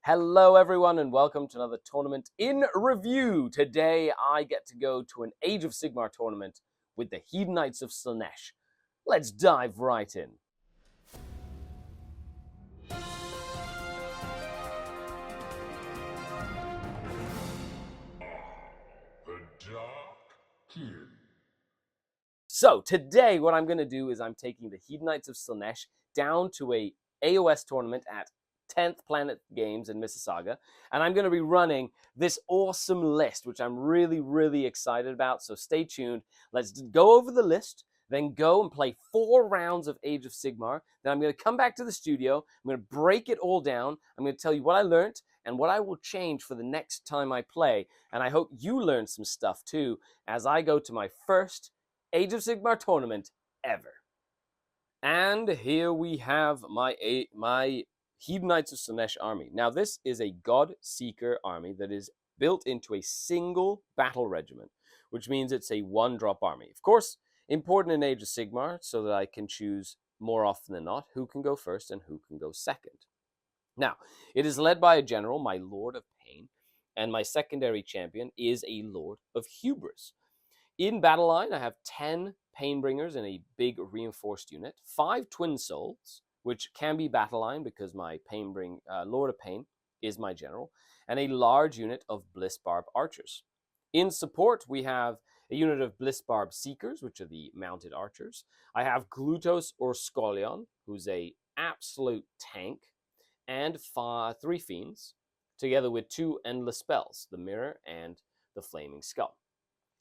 Hello everyone and welcome to another tournament in review. Today I get to go to an Age of Sigmar tournament with the Hedonites of Slaanesh. Let's dive right in. So today what I'm going to do is I'm taking the Hedonites of Slaanesh down to a AOS tournament at 10th Planet Games in Mississauga, and I'm going to be running this awesome list, which I'm really excited about, so stay tuned. Let's go over the list, then go and play 4 rounds of Age of Sigmar. Then I'm going to come back to the studio, I'm going to break it all down, I'm going to tell you what I learned and what I will change for the next time I play, and I hope you learn some stuff too as I go to my first Age of Sigmar tournament ever. And here we have my Hedonites of Slaanesh army. Now this is a God Seeker army that is built into a single battle regiment, which means it's a 1-drop army. Of course, important in Age of Sigmar so that I can choose more often than not who can go first and who can go second. Now, it is led by a general, my Lord of Pain, and my secondary champion is a Lord of Hubris. In battle line, I have 10 Painbringers in a big reinforced unit, 5 Twin Souls, which can be battle line because my Lord of Pain is my general, and a large unit of Blissbarb archers. In support, we have a unit of Blissbarb Seekers, which are the mounted archers. I have Glutos or Scolion, who's a absolute tank, and 3 Fiends, together with 2 Endless Spells, the Mirror and the Flaming Skull.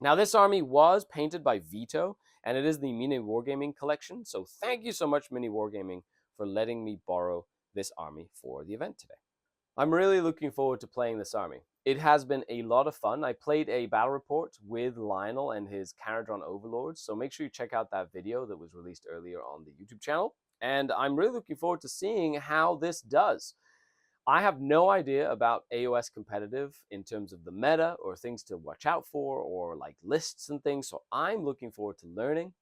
Now, this army was painted by Vito, and it is the Mini Wargaming collection, so thank you so much, Mini Wargaming, for letting me borrow this army for the event today. I'm really looking forward to playing this army. It has been a lot of fun. I played a battle report with Lionel and his Caradron Overlords, so make sure you check out that video that was released earlier on the YouTube channel, and I'm really looking forward to seeing how this does. I have no idea about AOS competitive in terms of the meta or things to watch out for or like lists and things, so I'm looking forward to learning.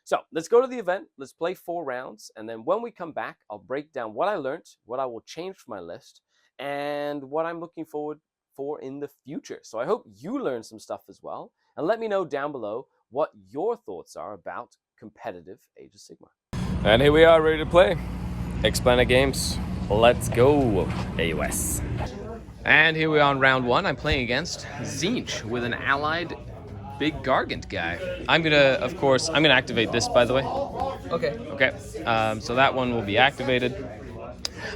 So let's go to the event, let's play 4 rounds, and then when we come back, I'll break down what I learned, what I will change for my list, and what I'm looking forward for in the future. So I hope you learn some stuff as well, and let me know down below what your thoughts are about competitive Age of Sigmar. And here we are, ready to play. X-Planet Games. Let's go, AOS. And here we are on round 1. I'm playing against Tzeentch with an allied big Gargant guy. I'm gonna activate this, by the way. Okay. So that one will be activated.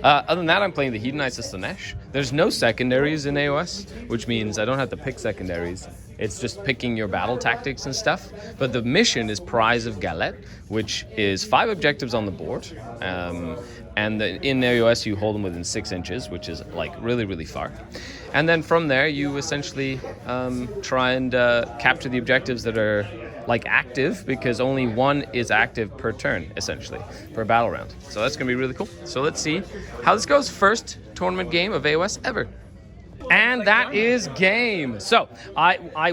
Other than that, I'm playing the Hedonites of Slaanesh. There's no secondaries in AOS, which means I don't have to pick secondaries. It's just picking your battle tactics and stuff. But the mission is Prize of Galette, which is 5 objectives on the board. And in AOS, you hold them within 6 inches, which is like really far. And then from there, you essentially try and capture the objectives that are like active, because only 1 is active per turn, essentially, per battle round. So that's going to be really cool. So let's see how this goes. First tournament game of AOS ever. And that is game. So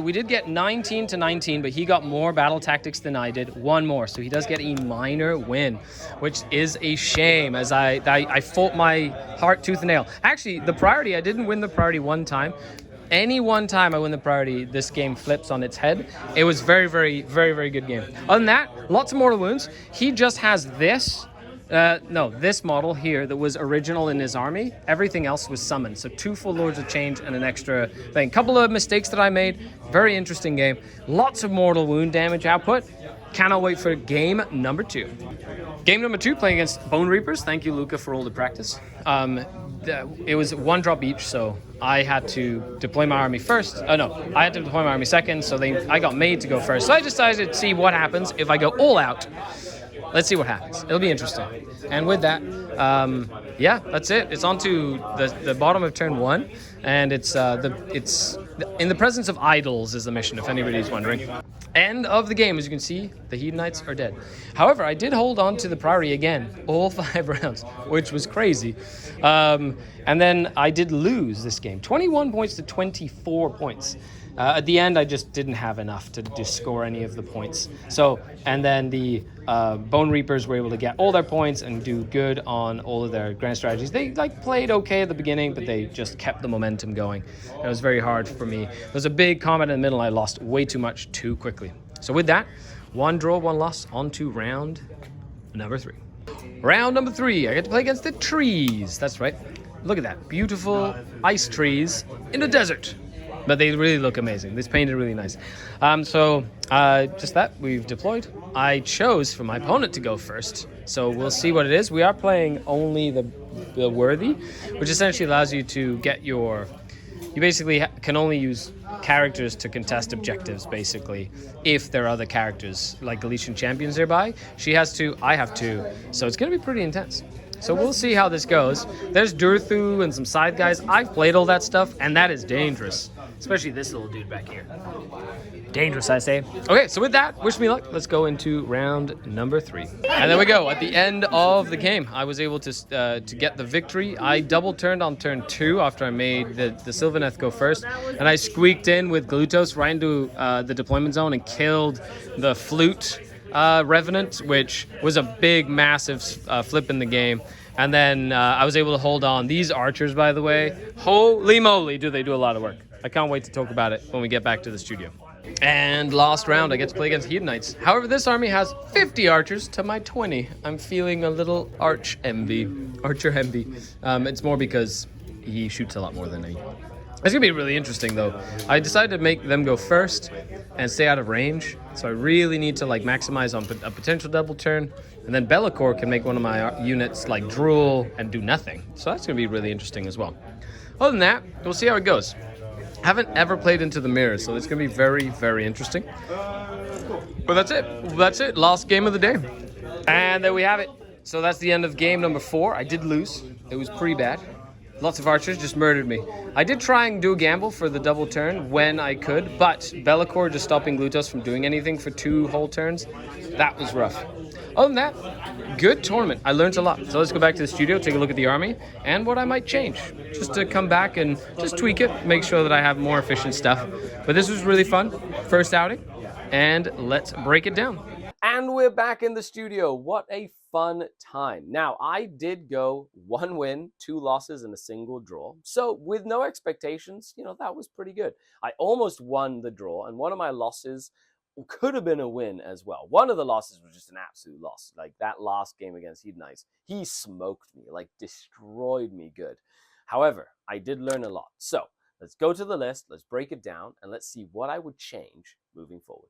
we did get 19 to 19, but he got more battle tactics than I did, 1 more. So he does get a minor win, which is a shame, as I fought my heart tooth and nail. Actually, the priority, I didn't win the priority 1 time. Any 1 time I win the priority, this game flips on its head. It was very good game. Other than that, lots of mortal wounds. He just has this. This model here that was original in his army. Everything else was summoned. So 2 full Lords of Change and an extra thing. Couple of mistakes that I made. Very interesting game. Lots of mortal wound damage output. Cannot wait for game number 2. Game number 2, playing against Bone Reapers. Thank you, Luca, for all the practice. It was 1 drop each, so I had to deploy my army first. I had to deploy my army second, so I got made to go first. So I decided to see what happens if I go all out. Let's see what happens. It'll be interesting. And with that, yeah, that's it. It's on to the bottom of turn 1, and it's in the presence of idols is the mission, if anybody's wondering. End of the game. As you can see, the Hedonites are dead. However, I did hold on to the priority again, all 5 rounds, which was crazy. And then I did lose this game, 21 points to 24 points. At the end, I just didn't have enough to score any of the points. So, and then the Bone Reapers were able to get all their points and do good on all of their grand strategies. They like played okay at the beginning, but they just kept the momentum going. And it was very hard for me. There was a big combat in the middle. I lost way too much too quickly. So with that, 1 draw, 1 loss. On to round number 3. Round number 3, I get to play against the trees. That's right. Look at that. Beautiful ice trees in the desert. But they really look amazing. This painted really nice. Just that, we've deployed. I chose for my opponent to go first. So we'll see what it is. We are playing only the worthy, which essentially allows you to get your... You basically can only use characters to contest objectives, basically, if there are other characters, like Galician champions nearby. She has 2, I have 2, so it's going to be pretty intense. So we'll see how this goes. There's Durthu and some side guys. I've played all that stuff, and that is dangerous, especially this little dude back here. Dangerous, I say. Okay, so with that, wish me luck. Let's go into round number 3. And there we go. At the end of the game, I was able to get the victory. I double turned on turn 2 after I made the Sylvaneth go first, and I squeaked in with Glutos right into the deployment zone and killed the Flute Revenant, which was a big, massive flip in the game. And then I was able to hold on. These archers, by the way, holy moly, do they do a lot of work. I can't wait to talk about it when we get back to the studio. And last round, I get to play against Hedonites. However, this army has 50 archers to my 20. I'm feeling a little archer envy. It's more because he shoots a lot more than me. It's going to be really interesting, though. I decided to make them go first and stay out of range. So I really need to maximize on a potential double turn. And then Bellicor can make one of my units drool and do nothing. So that's going to be really interesting as well. Other than that, we'll see how it goes. I haven't ever played into the mirror, so it's going to be very, very interesting. But that's it. That's it. Last game of the day. And there we have it. So that's the end of game number 4. I did lose. It was pretty bad. Lots of archers just murdered me. I did try and do a gamble for the double turn when I could, but Bellicor just stopping Glutos from doing anything for 2 whole turns, that was rough. Other than that, good tournament. I learned a lot. So let's go back to the studio, take a look at the army, and what I might change. Just to come back and just tweak it, make sure that I have more efficient stuff. But this was really fun. First outing, and let's break it down. And we're back in the studio. What a fun time. Now, I did go 1 win, 2 losses, and a single draw. So with no expectations, that was pretty good. I almost won the draw, and one of my losses could have been a win as well. One of the losses was just an absolute loss. Like that last game against Hedonites, he smoked me, destroyed me good. However, I did learn a lot. So let's go to the list, let's break it down, and let's see what I would change moving forward.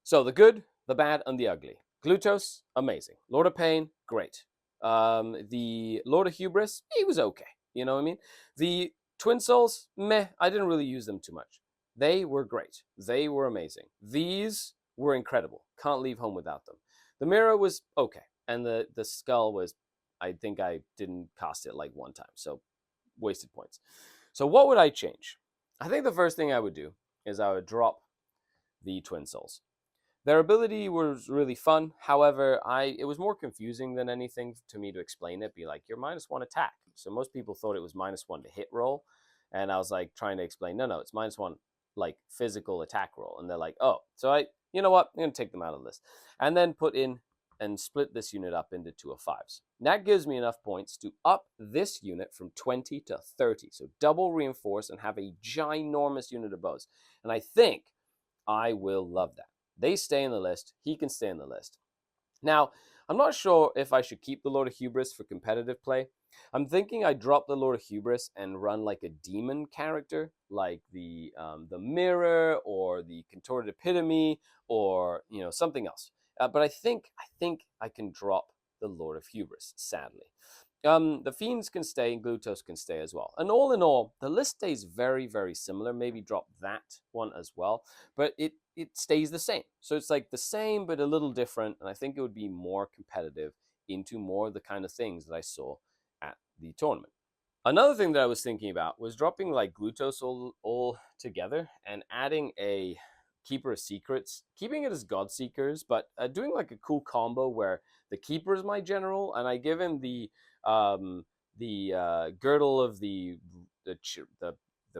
So the good, the bad, and the ugly. Glutos, amazing. Lord of Pain, great. The Lord of Hubris, he was okay. You know what I mean? The Twin Souls, meh, I didn't really use them too much. They were great. They were amazing. These were incredible. Can't leave home without them. The mirror was okay. And the skull was, I think I didn't cast it 1 time. So wasted points. So what would I change? I think the first thing I would do is I would drop the Twin Souls. Their ability was really fun. However, it was more confusing than anything to me to explain it. Be like, you're -1 attack. So most people thought it was -1 to hit roll. And I was trying to explain, no, it's -1 physical attack roll. And they're like, oh. So you know what? I'm going to take them out of the list. And then put in and split this unit up into 2 of 5s. And that gives me enough points to up this unit from 20 to 30. So double reinforce and have a ginormous unit of bows. And I think I will love that. They stay in the list. He can stay in the list. Now, I'm not sure if I should keep the Lord of Hubris for competitive play. I'm thinking I drop the Lord of Hubris and run a demon character, like the Mirror or the Contorted Epitome or something else. But I think I can drop the Lord of Hubris, sadly. The Fiends can stay and Glutos can stay as well. And all in all, the list stays very, very similar. Maybe drop that one as well. But it stays the same. So it's the same, but a little different. And I think it would be more competitive into more of the kind of things that I saw at the tournament. Another thing that I was thinking about was dropping Glutos all together and adding a Keeper of Secrets, keeping it as Godseekers, but doing a cool combo where the Keeper is my general, and I give him the girdle of the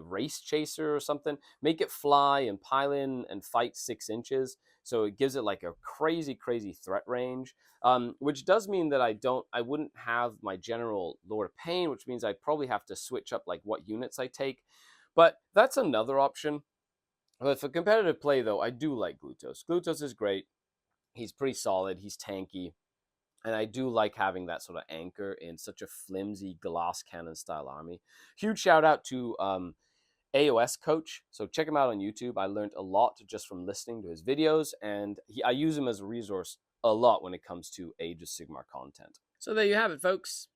race chaser or something. Make it fly and pile in and fight 6 inches. So it gives it like a crazy, crazy threat range. Which does mean that I wouldn't have my general Lord of Pain, which means I'd probably have to switch up like what units I take. But that's another option. But for competitive play, though, I do like Glutos. Glutos is great. He's pretty solid. He's tanky. And I do like having that sort of anchor in such a flimsy glass cannon style army. Huge shout out to AOS Coach. So check him out on YouTube. I learned a lot just from listening to his videos, and I use him as a resource a lot when it comes to Age of Sigmar content. So there you have it, folks.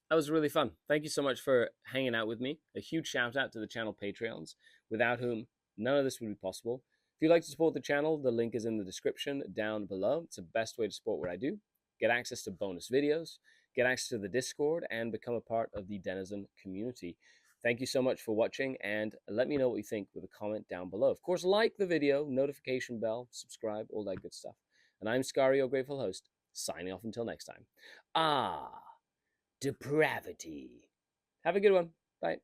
That was really fun. Thank you so much for hanging out with me. A huge shout out to the channel Patreons, without whom none of this would be possible. If you'd like to support the channel, the link is in the description down below. It's the best way to support what I do. Get access to bonus videos, get access to the Discord, and become a part of the Denizen community. Thank you so much for watching, and let me know what you think with a comment down below. Of course, like the video, notification bell, subscribe, all that good stuff. And I'm Skari, your grateful host, signing off until next time. Depravity. Have a good one. Bye.